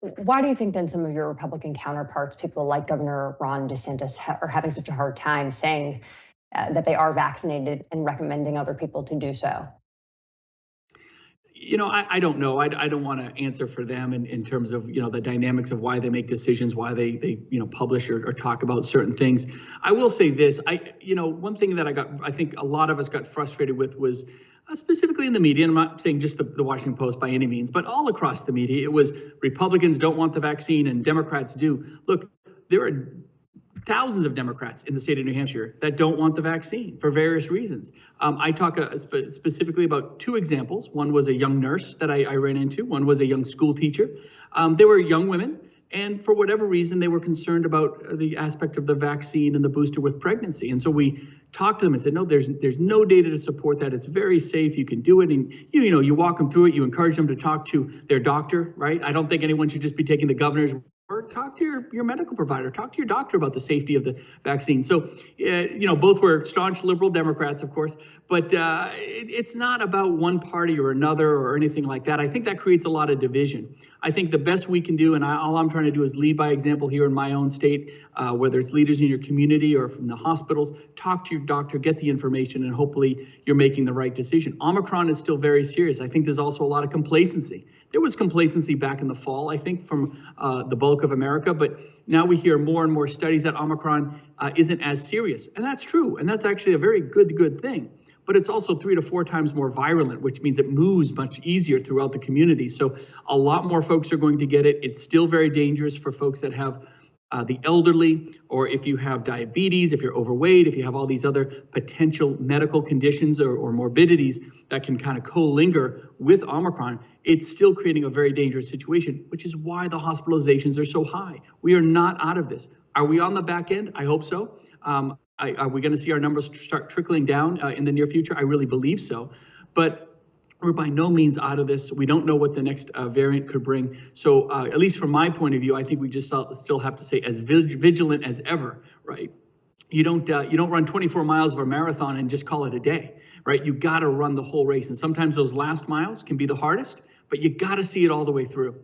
Why do you think then some of your Republican counterparts, people like Governor Ron DeSantis, are having such a hard time saying that they are vaccinated and recommending other people to do so? I don't know. I don't want to answer for them in terms of, the dynamics of why they make decisions, why they publish or talk about certain things. I will say this. One thing that I think a lot of us got frustrated with was specifically in the media, and I'm not saying just the Washington Post by any means, but all across the media, it was Republicans don't want the vaccine and Democrats do. Look, there are thousands of Democrats in the state of New Hampshire that don't want the vaccine for various reasons. I talk specifically about two examples. One was a young nurse that I ran into. One was a young school teacher. They were young women, and for whatever reason, they were concerned about the aspect of the vaccine and the booster with pregnancy. And so we talked to them and said, no, there's no data to support that. It's very safe. You can do it. And you walk them through it. You encourage them to talk to their doctor, right? I don't think anyone should just be taking the governor's or talk to your medical provider, talk to your doctor about the safety of the vaccine. So, both were staunch liberal Democrats, of course, but it's not about one party or another or anything like that. I think that creates a lot of division. I think the best we can do, and all I'm trying to do is lead by example here in my own state, whether it's leaders in your community or from the hospitals, talk to your doctor, get the information, and hopefully you're making the right decision. Omicron is still very serious. I think there's also a lot of complacency. There was complacency back in the fall, I think, from the bulk of America, but now we hear more and more studies that Omicron isn't as serious. And that's true, and that's actually a very good thing. But it's also 3 to 4 times more virulent, which means it moves much easier throughout the community. So a lot more folks are going to get it. It's still very dangerous for folks that have the elderly, or if you have diabetes, if you're overweight, if you have all these other potential medical conditions or morbidities that can kind of co-linger with Omicron, it's still creating a very dangerous situation, which is why the hospitalizations are so high. We are not out of this. Are we on the back end? I hope so. Are we going to see our numbers start trickling down in the near future? I really believe so. But we're by no means out of this. We don't know what the next variant could bring. So at least from my point of view, I think we just still have to stay as vigilant as ever, right? You don't run 24 miles of a marathon and just call it a day, right? You got to run the whole race. And sometimes those last miles can be the hardest, but you got to see it all the way through.